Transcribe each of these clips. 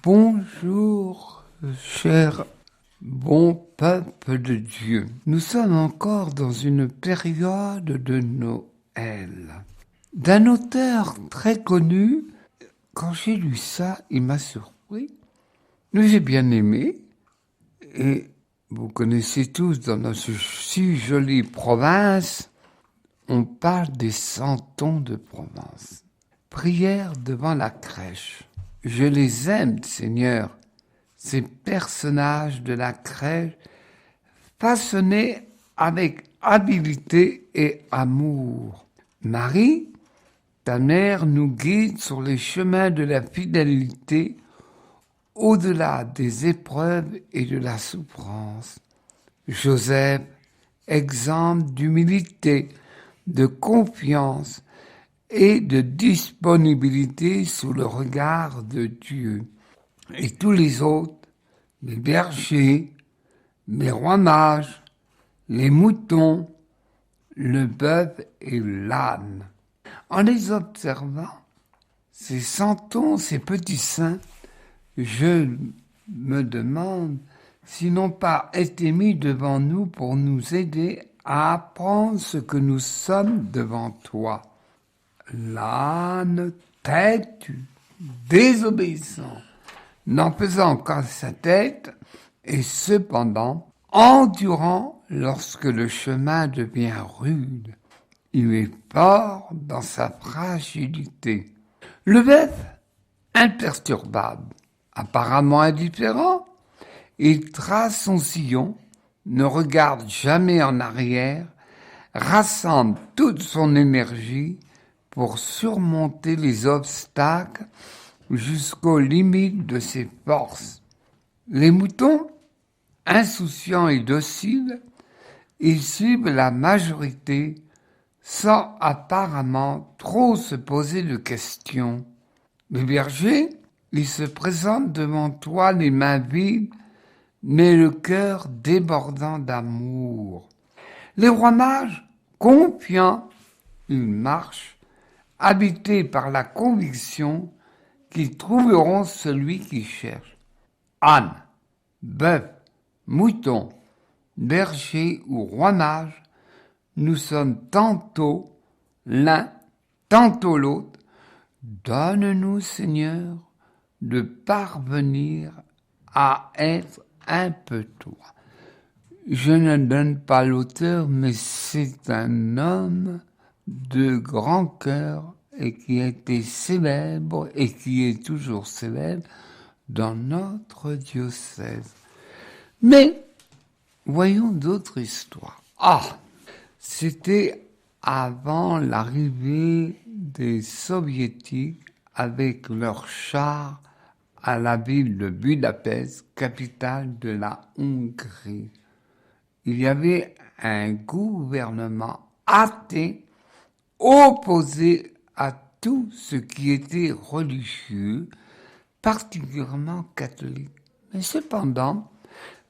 Bonjour, cher bon peuple de Dieu. Nous sommes encore dans une période de Noël. D'un auteur très connu, quand j'ai lu ça, il m'a surpris. Mais j'ai bien aimé. Et vous connaissez tous, dans notre si jolie province, on parle des santons de Provence. Prière devant la crèche. Je les aime, Seigneur, ces personnages de la crèche, façonnés avec habileté et amour. Marie, ta mère nous guide sur les chemins de la fidélité, au-delà des épreuves et de la souffrance. Joseph, exemple d'humilité, de confiance et de disponibilité sous le regard de Dieu. Et tous les autres, les bergers, les rois mages, les moutons, le bœuf et l'âne. En les observant, ces santons, ces petits saints, je me demande s'ils n'ont pas été mis devant nous pour nous aider à apprendre ce que nous sommes devant toi. L'âne têtu, désobéissant, n'en faisant qu'à sa tête, et cependant, endurant lorsque le chemin devient rude. Il est fort dans sa fragilité. Le bœuf, imperturbable, apparemment indifférent, il trace son sillon, ne regarde jamais en arrière, rassemble toute son énergie pour surmonter les obstacles jusqu'aux limites de ses forces. Les moutons, insouciants et dociles, ils suivent la majorité sans apparemment trop se poser de questions. Les bergers, ils se présentent devant toi les mains vides, mais le cœur débordant d'amour. Les rois mages, confiants, ils marchent, habités par la conviction qu'ils trouveront celui qu'ils cherchent. Âne, bœuf, mouton, berger ou roi mage, nous sommes tantôt l'un, tantôt l'autre. Donne-nous, Seigneur, de parvenir à être un peu toi. Je ne donne pas l'auteur, mais c'est un homme de grand cœur et qui a été célèbre et qui est toujours célèbre dans notre diocèse. Mais voyons d'autres histoires. C'était avant l'arrivée des Soviétiques avec leurs chars à la ville de Budapest, capitale de la Hongrie. Il y avait un gouvernement athée opposé à tout ce qui était religieux, particulièrement catholique. Mais cependant,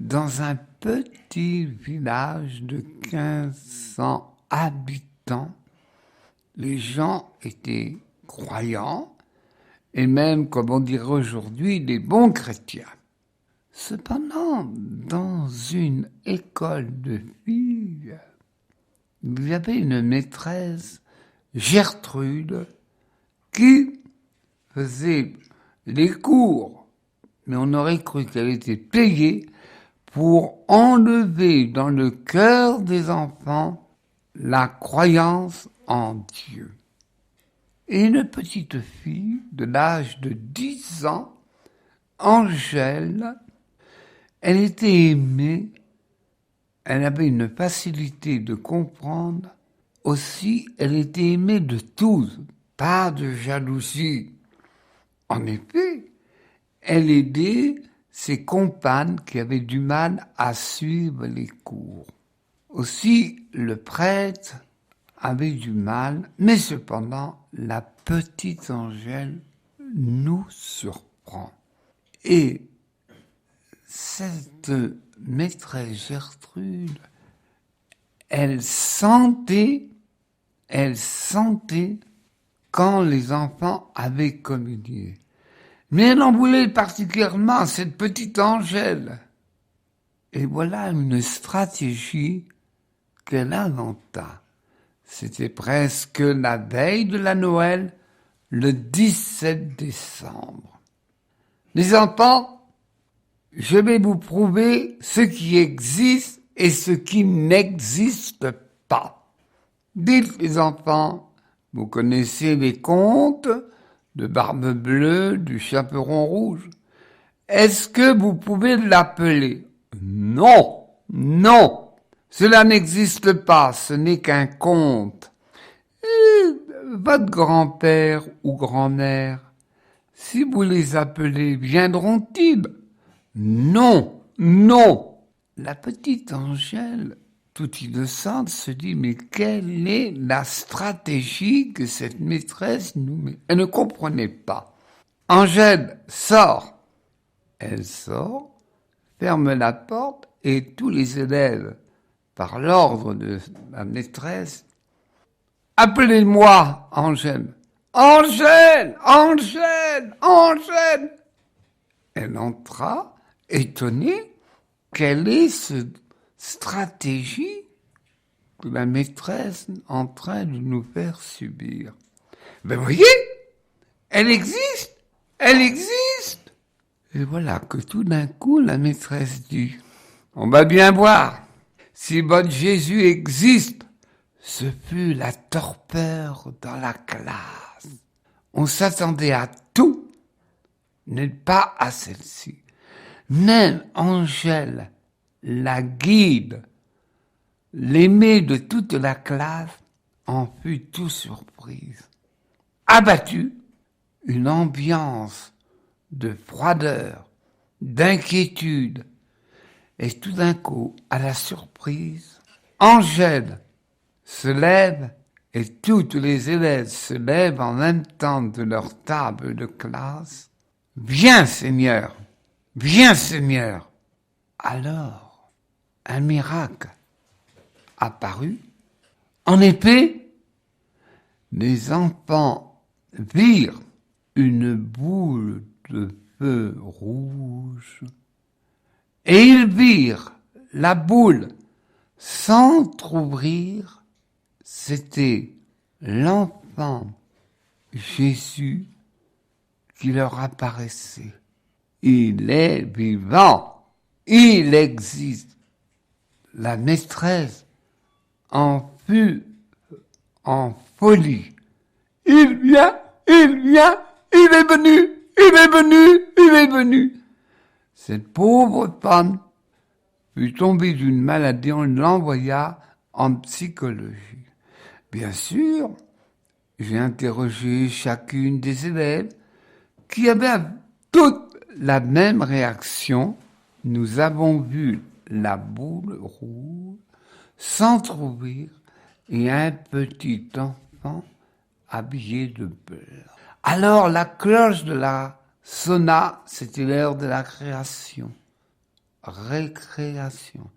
dans un petit village de 1500 habitants, les gens étaient croyants et même, comme on dirait aujourd'hui, des bons chrétiens. Cependant, dans une école de filles, il y avait une maîtresse, Gertrude, qui faisait les cours, mais on aurait cru qu'elle était payée pour enlever dans le cœur des enfants la croyance en Dieu. Et une petite fille de l'âge de 10 ans, Angèle, elle était aimée, elle avait une facilité de comprendre, aussi elle était aimée de tous, pas de jalousie. En effet, elle aidait ses compagnes qui avaient du mal à suivre les cours. Aussi, le prêtre avait du mal, mais cependant, la petite Angèle nous surprend. Et cette maîtresse Gertrude, elle sentait quand les enfants avaient communié. Mais elle en voulait particulièrement, cette petite Angèle. Et voilà une stratégie qu'elle inventa. C'était presque la veille de la Noël, le 17 décembre. Les enfants, je vais vous prouver ce qui existe et ce qui n'existe pas. Dites les enfants, vous connaissez les contes de Barbe Bleue, du Chaperon Rouge. Est-ce que vous pouvez l'appeler? Non, non. Cela n'existe pas, ce n'est qu'un conte. Votre grand-père ou grand-mère, si vous les appelez, viendront-ils? Non, non. La petite Angèle, toute innocente, se dit, mais quelle est la stratégie que cette maîtresse nous met? Elle ne comprenait pas. Angèle sort. Elle sort, ferme la porte et tous les élèves, par l'ordre de la maîtresse, appelez-moi Angèle. Angèle, Angèle, Angèle. Elle entra, étonnée, quelle est cette stratégie que la maîtresse est en train de nous faire subir? Ben voyez, elle existe, elle existe. Et voilà que tout d'un coup, la maîtresse dit, on va bien voir, si votre Jésus existe, ce fut la torpeur dans la classe. On s'attendait à tout, mais pas à celle-ci. Même Angèle, la guide, l'aimée de toute la classe, en fut tout surprise. Abattue, une ambiance de froideur, d'inquiétude, et tout d'un coup, à la surprise, Angèle se lève et toutes les élèves se lèvent en même temps de leur table de classe. Viens, Seigneur, viens, Seigneur. Alors, un miracle apparut. En effet, les enfants virent une boule de feu rouge et ils virent la boule s'entrouvrir. C'était l'enfant Jésus qui leur apparaissait. Il est vivant, il existe. La maîtresse en fut en folie. Il vient, il vient, il est venu, il est venu, il est venu. Cette pauvre femme fut tombée d'une maladie, on l'envoya en psychologie. Bien sûr, j'ai interrogé chacune des élèves qui avaient toutes la même réaction. Nous avons vu la boule rouge s'entrouvrir et un petit enfant habillé de bleu. Alors la cloche de la sonna, c'était l'heure de la création. Récréation.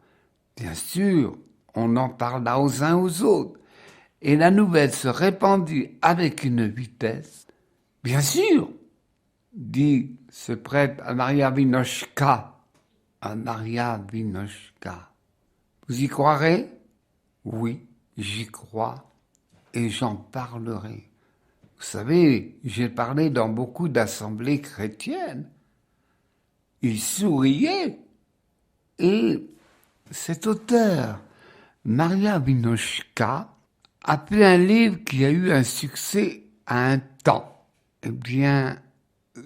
Bien sûr, on en parla aux uns aux autres. Et la nouvelle se répandit avec une vitesse. Bien sûr, dit ce prêtre à Maria Vinochka. À Maria Vinochka. Vous y croirez? Oui, j'y crois et j'en parlerai. Vous savez, j'ai parlé dans beaucoup d'assemblées chrétiennes. Ils souriaient. Et cet auteur, Maria Vinochka, a fait un livre qui a eu un succès à un temps. Eh bien,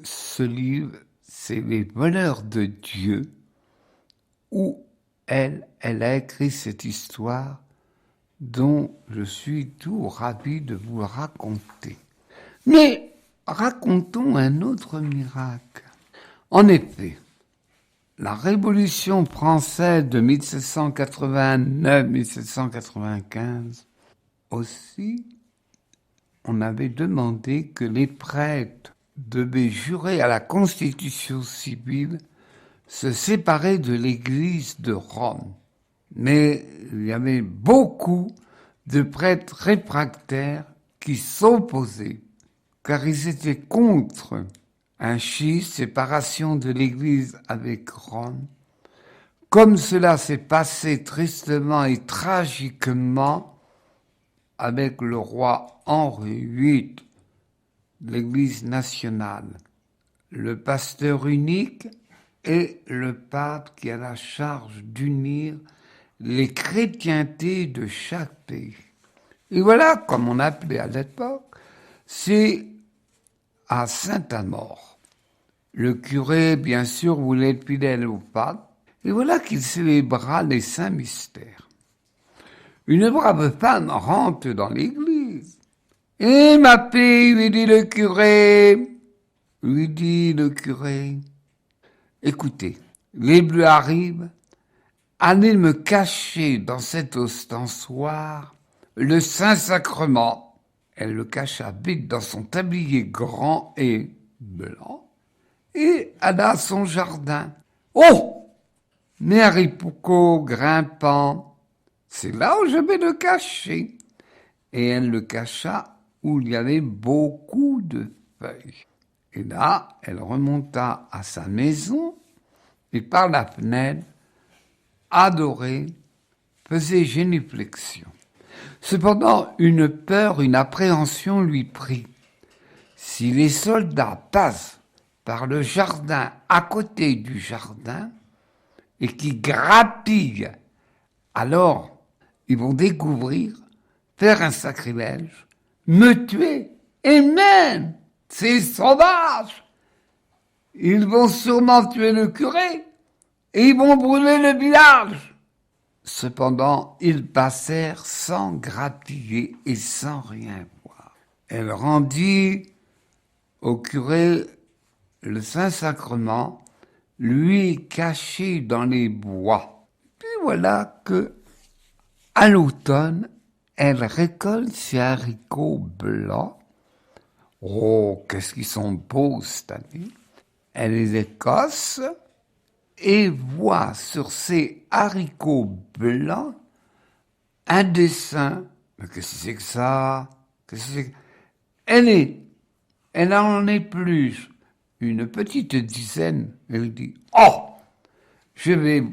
ce livre, c'est Les voleurs de Dieu, où elle a écrit cette histoire dont je suis tout ravi de vous raconter. Mais racontons un autre miracle. En effet, la Révolution française de 1789-1795, aussi, on avait demandé que les prêtres devaient jurer à la Constitution civile se séparer de l'Église de Rome. Mais il y avait beaucoup de prêtres réfractaires qui s'opposaient, car ils étaient contre un schisme, séparation de l'Église avec Rome, comme cela s'est passé tristement et tragiquement avec le roi Henri VIII de l'Église nationale, le pasteur unique et le pape qui a la charge d'unir les chrétientés de chaque pays. Et voilà, comme on appelait à l'époque, c'est à Saint-Amand. Le curé, bien sûr, voulait être fidèle au pape, et voilà qu'il célébra les saints mystères. Une brave femme rentre dans l'église. « Eh, ma fille, lui dit le curé, écoutez, les bleus arrivent, allez me cacher dans cet ostensoir le Saint-Sacrement. » Elle le cacha vite dans son tablier grand et blanc et alla à son jardin. Oh! Mais haricot grimpant, c'est là où je vais le cacher. Et elle le cacha où il y avait beaucoup de feuilles. Et là, elle remonta à sa maison et par la fenêtre, adorée, faisait génuflexion. Cependant, une peur, une appréhension lui prit. Si les soldats passent par le jardin à côté du jardin et qui grappillent, alors ils vont découvrir, faire un sacrilège, me tuer, et même ces sauvages, ils vont sûrement tuer le curé et ils vont brûler le village. Cependant, ils passèrent sans grappiller et sans rien voir. Elle rendit au curé le Saint-Sacrement, lui caché dans les bois. Puis voilà que, à l'automne, elle récolte ses haricots blancs. Oh, qu'est-ce qu'ils sont beaux cette année! Elle les écosse et voit sur ces haricots blancs un dessin. Mais qu'est-ce que c'est que ça? Elle en épluche une petite dizaine. Elle dit, oh, je vais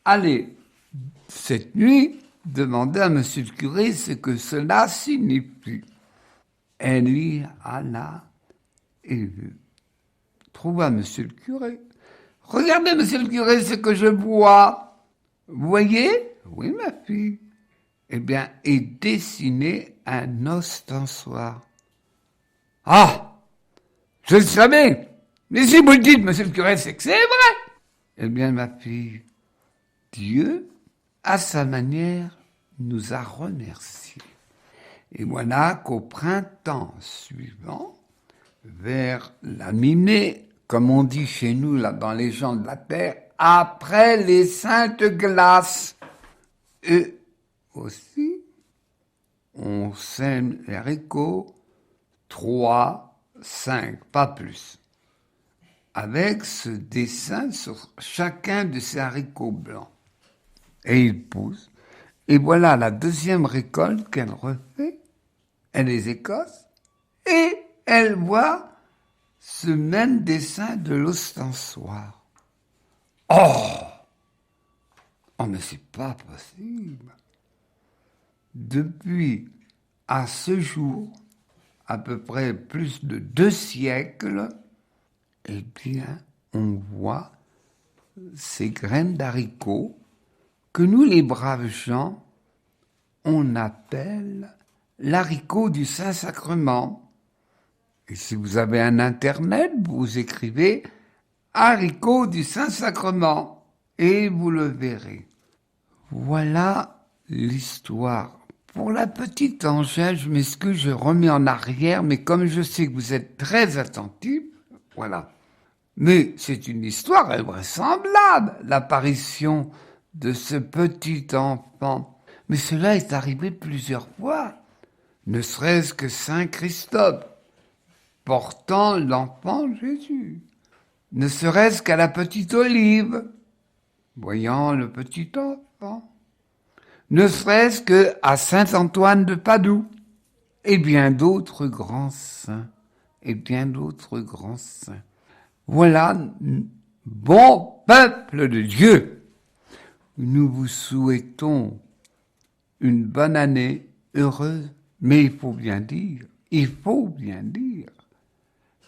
aller cette nuit demander à monsieur le curé ce que cela signifie. Elle y alla et trouva monsieur le curé. Regardez, monsieur le curé, ce que je vois. Vous voyez? Oui, ma fille. Eh bien, est dessiné un ostensoir. Ah! Je le savais! Mais si vous le dites, monsieur le curé, c'est que c'est vrai! Eh bien, ma fille, Dieu, à sa manière, nous a remerciés. Et voilà qu'au printemps suivant, vers la mi-mai, comme on dit chez nous, là, dans les gens de la terre, après les saintes glaces. Et aussi, on sème les haricots 3, 5, pas plus. Avec ce dessin sur chacun de ces haricots blancs. Et ils poussent. Et voilà la deuxième récolte qu'elle refait. Elle les écosse. Et elle voit ce même dessin de l'ostensoir. Oh! Oh, mais c'est pas possible. Depuis à ce jour, à peu près plus de 2 siècles, eh bien, on voit ces graines d'haricots que nous, les braves gens, on appelle l'haricot du Saint-Sacrement. Et si vous avez un internet, vous écrivez haricot du Saint-Sacrement et vous le verrez. Voilà l'histoire. Pour la petite Angèle, je m'excuse, je remets en arrière, mais comme je sais que vous êtes très attentifs, voilà. Mais c'est une histoire invraisemblable, l'apparition de ce petit enfant. Mais cela est arrivé plusieurs fois, ne serait-ce que Saint Christophe, portant l'enfant Jésus, ne serait-ce qu'à la petite Olive, voyant le petit enfant, ne serait-ce qu'à Saint Antoine de Padoue, et bien d'autres grands saints. et bien d'autres grands saints. Voilà, bon peuple de Dieu, nous vous souhaitons une bonne année heureuse, mais il faut bien dire,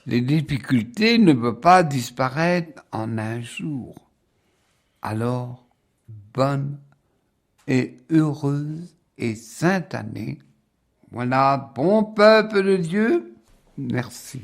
les difficultés ne peuvent pas disparaître en un jour. Alors, bonne et heureuse et sainte année. Voilà, bon peuple de Dieu, merci.